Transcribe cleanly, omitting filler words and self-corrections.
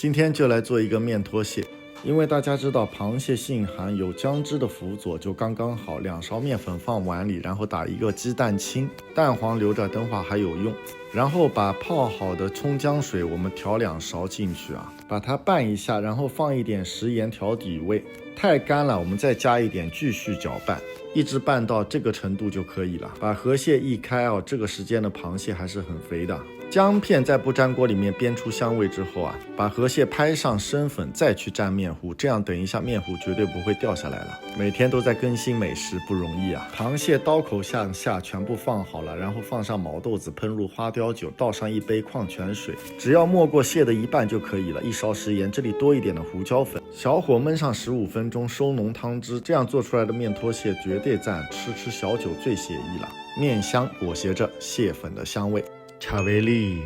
今天就来做一个面拖蟹，因为大家知道螃蟹性寒，有姜汁的辅佐就刚刚好。2勺面粉放碗里，然后打1个鸡蛋清，蛋黄留着等会还有用。然后把泡好的葱姜水我们调2勺进去啊，把它拌一下，然后放一点食盐调底味。太干了，我们再加一点，继续搅拌，一直拌到这个程度就可以了。把河蟹一开啊，这个时间的螃蟹还是很肥的。姜片在不粘锅里面煸出香味之后啊，把河蟹拍上生粉，再去蘸面糊，这样等一下面糊绝对不会掉下来了。每天都在更新美食，不容易啊。螃蟹刀口向下全部放好了，然后放上毛豆子，喷入花雕酒，倒上1杯矿泉水，只要没过蟹的一半就可以了。1勺食盐，这里多一点的胡椒粉，小火焖上15分钟，收浓汤汁，这样做出来的面拖蟹绝对赞，吃小酒最写意了。面香裹挟着蟹粉的香味。查维利。